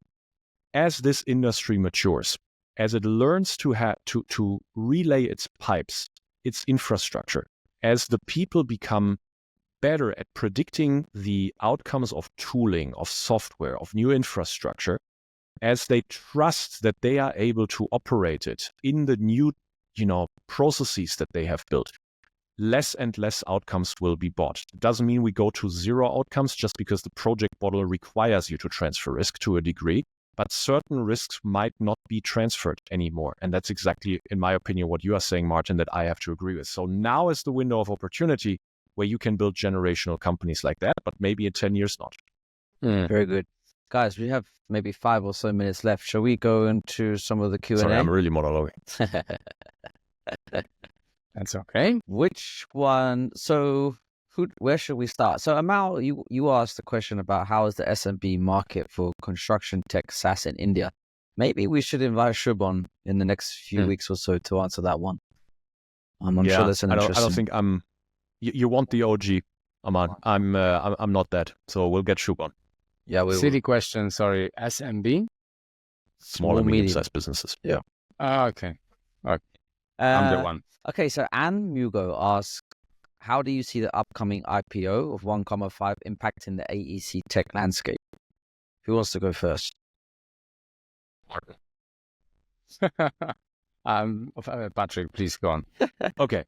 as this industry matures, as it learns to relay its pipes, its infrastructure, as the people become better at predicting the outcomes of tooling, of software, of new infrastructure, as they trust that they are able to operate it in the new, processes that they have built, less and less outcomes will be bought. It doesn't mean we go to zero outcomes just because the project model requires you to transfer risk to a degree, but certain risks might not be transferred anymore. And that's exactly, in my opinion, what you are saying, Martin, that I have to agree with. So now is the window of opportunity where you can build generational companies like that, but maybe in 10 years not. Very good. Guys, we have maybe 5 or so minutes left. Shall we go into some of the Q&A? Sorry, I'm really monologuing. That's okay. Which one? So where should we start? So Amal, you asked the question about how is the SMB market for construction tech SaaS in India. Maybe we should invite Shubham in the next few weeks or so to answer that one. I'm sure that's an interesting. I don't think I'm. You want the OG, Aman. I'm not that. So we'll get Shubham. Yeah, silly question. Sorry, SMB. Small and medium-sized businesses. Yeah. Okay. I'm the one. Okay, so Anne Mugo asks, how do you see the upcoming IPO of 1,5 impacting the AEC tech landscape? Who wants to go first? Patric, please go on. Okay.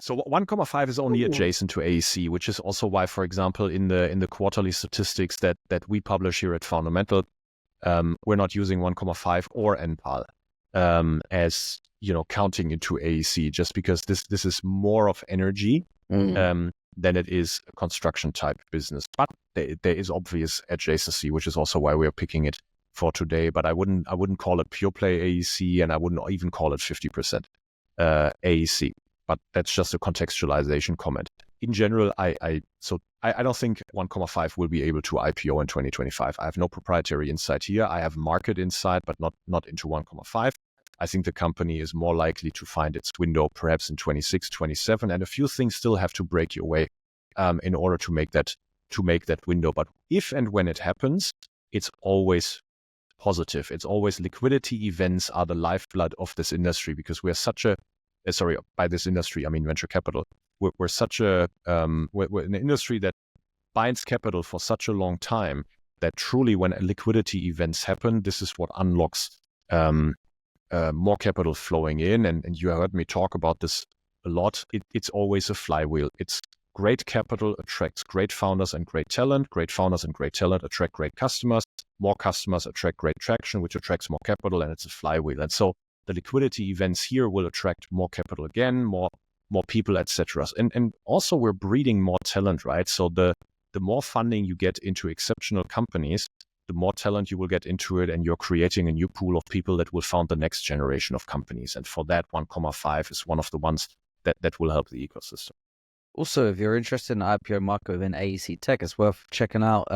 So 1,5 is only adjacent to AEC, which is also why, for example, in the quarterly statistics that we publish here at Fundamental, we're not using 1,5 or NPAL as counting into AEC, just because this is more of energy than it is a construction type business. But there is obvious adjacency, which is also why we're picking it for today. But I wouldn't call it pure play AEC, and I wouldn't even call it 50% AEC. But that's just a contextualization comment. In general, I don't think 1,5 will be able to IPO in 2025. I have no proprietary insight here. I have market insight, but not into 1,5. I think the company is more likely to find its window perhaps in 26, 27, and a few things still have to break your way in order to make that window. But if and when it happens, it's always positive. It's always liquidity events are the lifeblood of this industry, because we're such a by this industry, I mean venture capital. We're such we're an industry that binds capital for such a long time that truly when liquidity events happen, this is what unlocks more capital flowing in. And you heard me talk about this a lot. It's always a flywheel. It's great capital attracts great founders and great talent. Great founders and great talent attract great customers. More customers attract great traction, which attracts more capital, and it's a flywheel. And so the liquidity events here will attract more capital again, more people, etc. And also we're breeding more talent, right? So the more funding you get into exceptional companies, the more talent you will get into it, and you're creating a new pool of people that will found the next generation of companies. And for that, 1,5 is one of the ones that will help the ecosystem. Also, if you're interested in the IPO market within AEC Tech, it's worth checking out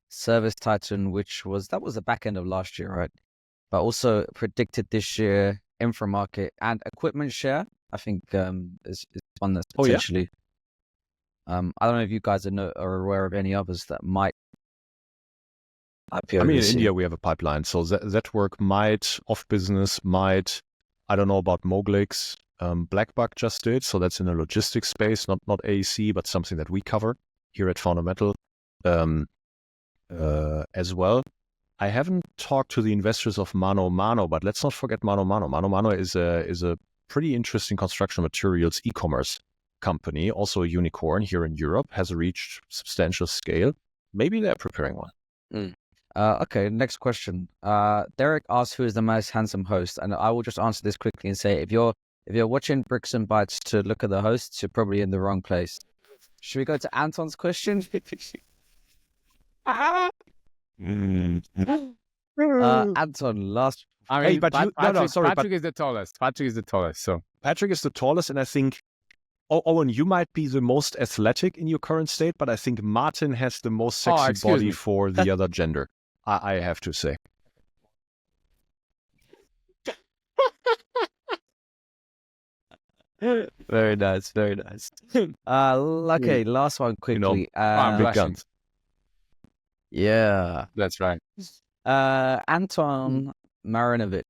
Service Titan, which was the back end of last year, right? But also predicted this year, infra market and equipment share, I think is one that's potentially. I don't know if you guys are aware of any others that might IPO. I mean, in India we have a pipeline, so Zetwork might, Off Business might. I don't know about Moglix. Blackbuck just did, so that's in the logistics space, not AEC, but something that we cover here at Fundamental as well. I haven't talked to the investors of Mano Mano, but let's not forget Mano Mano. Mano Mano is a pretty interesting construction materials e-commerce company, also a unicorn here in Europe, has reached substantial scale. Maybe they're preparing one. Okay, next question. Derek asks, who is the most handsome host? And I will just answer this quickly and say, if you're watching Bricks and Bytes to look at the hosts, you're probably in the wrong place. Should we go to Anton's question? Anton, last. I mean, Hey, but Patric is the tallest. Patric is the tallest. So Patric is the tallest, and I think, Owen, you might be the most athletic in your current state, but I think Martin has the most sexy body for the other gender. I have to say. Very nice, very nice. Okay, last one quickly. big guns. Yeah, That's right. Anton Marinovic,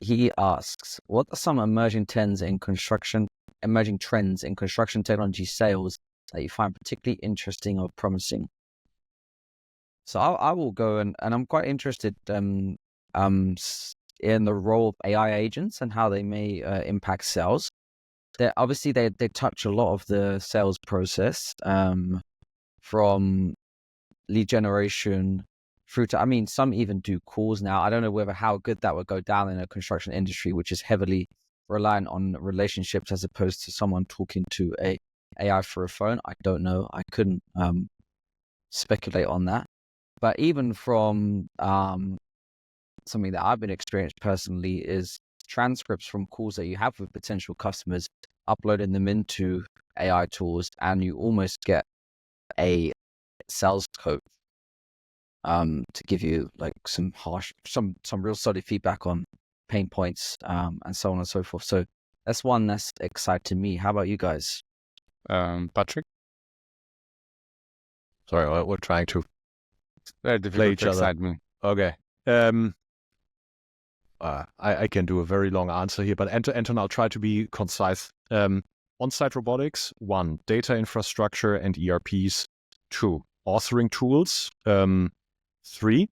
he asks, what are some emerging trends in construction technology sales that you find particularly interesting or promising? So I will go and I'm quite interested in the role of AI agents and how they may impact sales. Obviously they touch a lot of the sales process, from lead generation through to, I mean, some even do calls now. I don't know how good that would go down in a construction industry, which is heavily reliant on relationships as opposed to someone talking to a AI for a phone. I don't know. I couldn't speculate on that. But even from something that I've been experienced personally is transcripts from calls that you have with potential customers, uploading them into AI tools, and you almost get a sales coach to give you like some real solid feedback on pain points and so on and so forth. So that's one that's exciting me. How about you guys? Patric? Sorry, we're trying to Very play difficult each to other. excite me. Okay. I can do a very long answer here, but Anton, I'll try to be concise. On-site robotics, 1, data infrastructure and ERPs. 2, authoring tools. 3.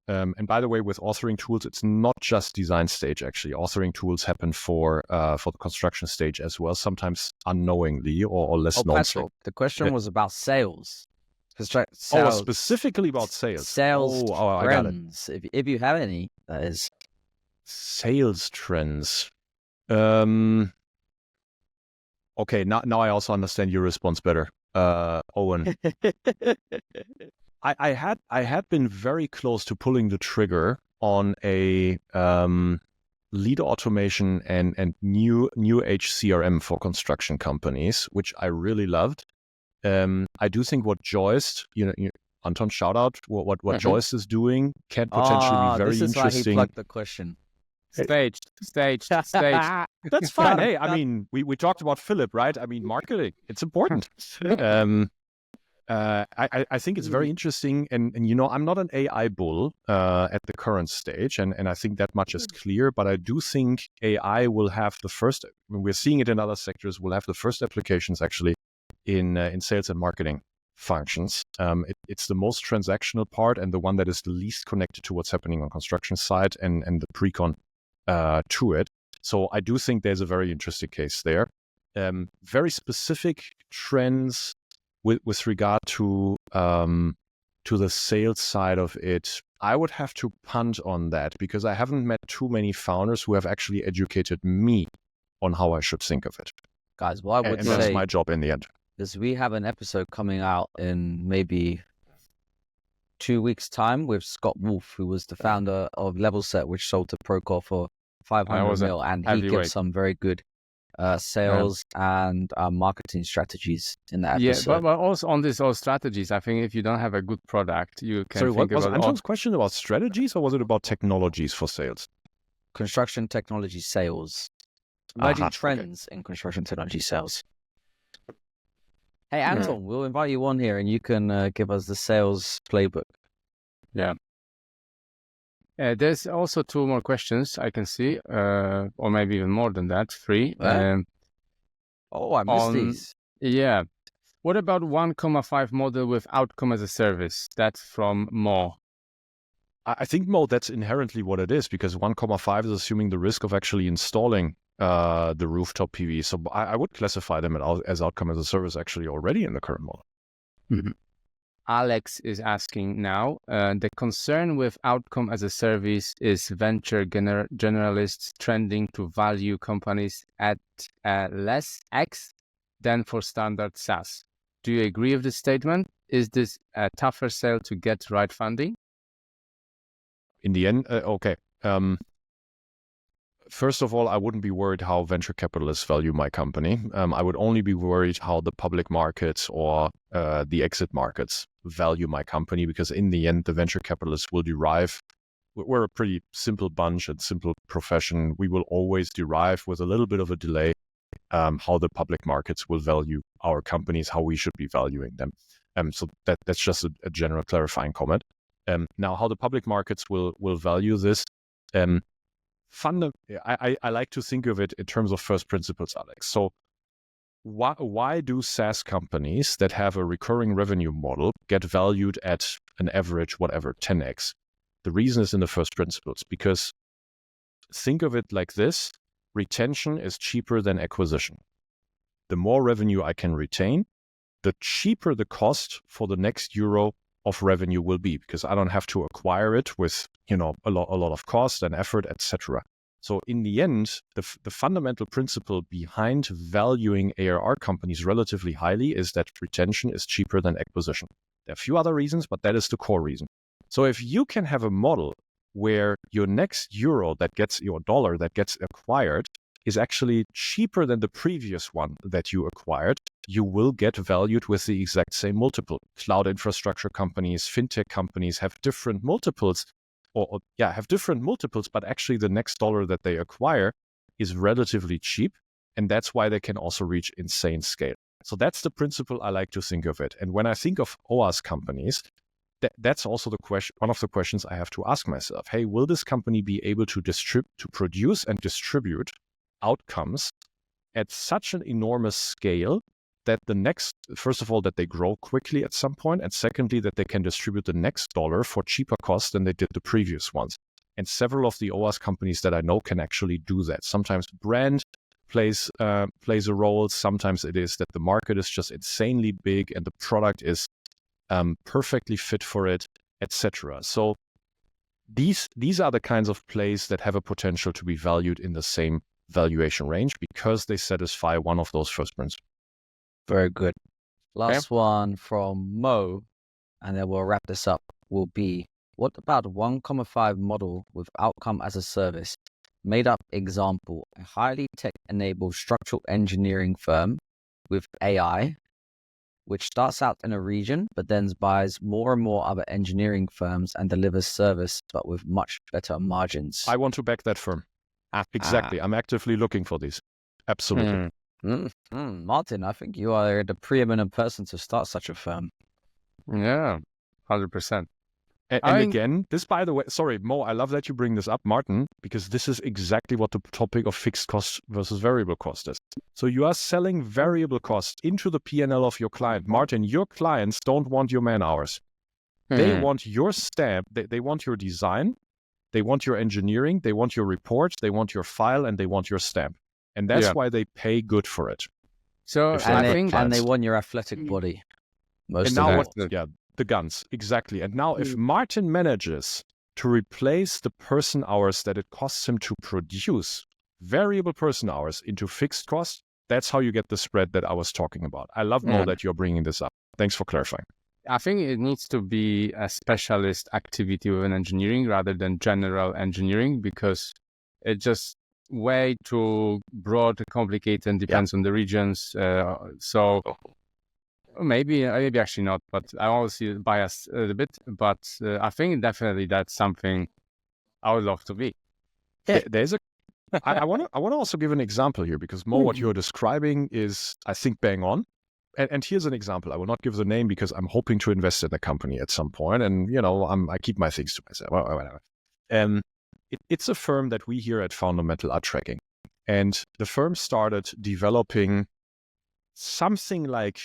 And by the way, with authoring tools, it's not just design stage. Actually, authoring tools happen for the construction stage as well, sometimes unknowingly or less known. Patric, the question was about sales. Specifically about sales. Sales I got it. trends. If you have any, that is. Sales trends. Okay, now I also understand your response better, Owen. I had been very close to pulling the trigger on a lead automation and new age CRM for construction companies, which I really loved. I do think what Joist, Anton, shout out, what Joist is doing can potentially be very this is interesting. Why he plugged the question. Staged. That's fine. Hey, I mean, we talked about Philip, right? I mean, marketing, it's important. I think it's very interesting, and I'm not an AI bull at the current stage, and I think that much is clear. But I do think AI will have the first. When we're seeing it in other sectors, will have the first applications actually in sales and marketing functions. It's the most transactional part and the one that is the least connected to what's happening on construction site and the pre-con to it. So I do think there's a very interesting case there. Very specific trends with regard to the sales side of it. I would have to punt on that because I haven't met too many founders who have actually educated me on how I should think of it. Guys, what I would and say, that's my job in the end. is we have an episode coming out in maybe 2 weeks' time with Scott Wolf, who was the founder of LevelSet, which sold to Procore for 500 mil, and he gives some very good sales and marketing strategies in that episode. Yeah, but also on these all strategies, I think if you don't have a good product, you can Sorry, think was about Anton's question about strategies or was it about technologies for sales? Construction technology sales. Emerging trends in construction technology sales. Hey, Anton, we'll invite you on here and you can give us the sales playbook. Yeah. There's also 2 more questions I can see, or maybe even more than that, 3. I missed these. Yeah. What about 1,5 model with outcome as a service? That's from Mo. I think, Mo, that's inherently what it is because 1,5 is assuming the risk of actually installing the rooftop PV. So I would classify them as outcome as a service actually already in the current model. Mm-hmm. Alex is asking now, the concern with outcome as a service is venture generalists trending to value companies at less X than for standard SaaS. Do you agree with this statement? Is this a tougher sell to get right funding? In the end, okay. First of all, I wouldn't be worried how venture capitalists value my company. I would only be worried how the public markets or the exit markets value my company, because in the end, the venture capitalists will derive. We're a pretty simple bunch and simple profession. We will always derive with a little bit of a delay how the public markets will value our companies, how we should be valuing them. So that's just a general clarifying comment. Now, how the public markets will value this. I like to think of it in terms of first principles, Alex. So why do SaaS companies that have a recurring revenue model get valued at an average, 10x? The reason is in the first principles, because think of it like this: retention is cheaper than acquisition. The more revenue I can retain, the cheaper the cost for the next euro of revenue will be, because I don't have to acquire it with a lot of cost and effort, etc. So in the end, the fundamental principle behind valuing ARR companies relatively highly is that retention is cheaper than acquisition. There are a few other reasons, but that is the core reason. So if you can have a model where your next euro that gets your dollar that gets acquired is actually cheaper than the previous one that you acquired, you will get valued with the exact same multiple. Cloud infrastructure companies, fintech companies have different multiples, have different multiples, but actually the next dollar that they acquire is relatively cheap. And that's why they can also reach insane scale. So that's the principle I like to think of it. And when I think of OAS companies, that's also the question. One of the questions I have to ask myself: hey, will this company be able to produce and distribute outcomes at such an enormous scale that first of all, that they grow quickly at some point, and secondly, that they can distribute the next dollar for cheaper cost than they did the previous ones. And several of the OWASP companies that I know can actually do that. Sometimes brand plays a role. Sometimes it is that the market is just insanely big and the product is perfectly fit for it, etc. So these are the kinds of plays that have a potential to be valued in the same valuation range because they satisfy one of those first principles. Very good. Last one from Mo, and then we'll wrap this up, will be, what about 1,5 model with outcome as a service? Made up example, a highly tech-enabled structural engineering firm with AI, which starts out in a region, but then buys more and more other engineering firms and delivers service, but with much better margins. I want to back that firm. Exactly. I'm actively looking for these. Absolutely. Martin, I think you are the preeminent person to start such a firm. Yeah, 100%. And again, this, by the way, sorry, Mo, I love that you bring this up, Martin, because this is exactly what the topic of fixed cost versus variable cost is. So you are selling variable cost into the P&L of your client. Martin, your clients don't want your man hours. They want your stamp. They want your design. They want your engineering. They want your report. They want your file, and they want your stamp. And that's why they pay good for it. So and they want your athletic body. The guns, exactly. And now if Martin manages to replace the person hours that it costs him to produce variable person hours into fixed cost, that's how you get the spread that I was talking about. I love, Mo, that you're bringing this up. Thanks for clarifying. I think it needs to be a specialist activity within engineering rather than general engineering, because it's just way too broad, complicated, and depends on the regions. So maybe actually not, but I always see biased a little bit. But I think definitely that's something I would love to be. There's I want to also give an example here, because Mo, what you're describing is, I think, bang on. And here's an example. I will not give the name because I'm hoping to invest in the company at some point, and I keep my things to myself. Whatever. It's a firm that we here at Fundamental are tracking, and the firm started developing something like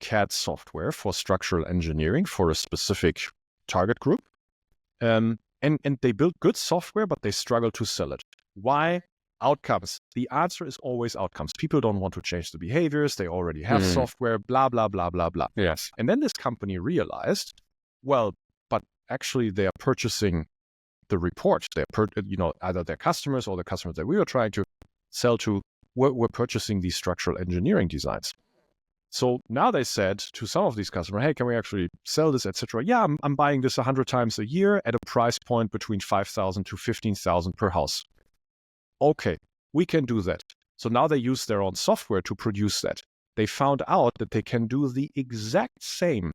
CAD software for structural engineering for a specific target group, and they built good software, but they struggle to sell it. Why? Outcomes. The answer is always outcomes. People don't want to change the behaviors. They already have software, blah, blah, blah, blah, blah. Yes. And then this company realized, well, but actually they are purchasing the report. They're, either their customers or the customers that we were trying to sell to were purchasing these structural engineering designs. So now they said to some of these customers, hey, can we actually sell this, etc.? Yeah, I'm buying this 100 times a year at a price point between 5,000 to 15,000 per house. Okay, we can do that. So now they use their own software to produce that. They found out that they can do the exact same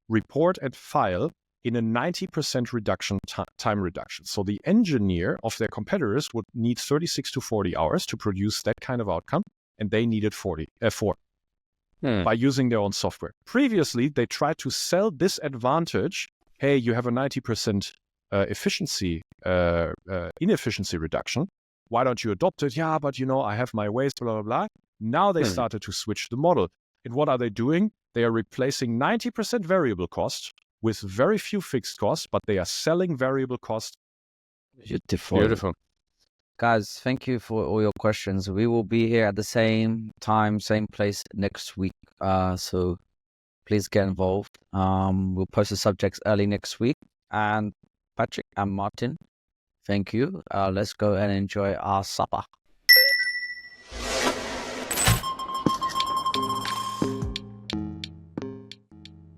report and file in a 90% reduction, time reduction. So the engineer of their competitors would need 36 to 40 hours to produce that kind of outcome, and they needed 4 by using their own software. Previously, they tried to sell this advantage. Hey, you have a 90% inefficiency reduction. Why don't you adopt it? Yeah, but I have my ways, blah, blah, blah. Now they started to switch the model. And what are they doing? They are replacing 90% variable cost with very few fixed costs, but they are selling variable cost. Beautiful. Guys, thank you for all your questions. We will be here at the same time, same place next week. So please get involved. We'll post the subjects early next week. And Patric and Martin, thank you. Let's go and enjoy our supper.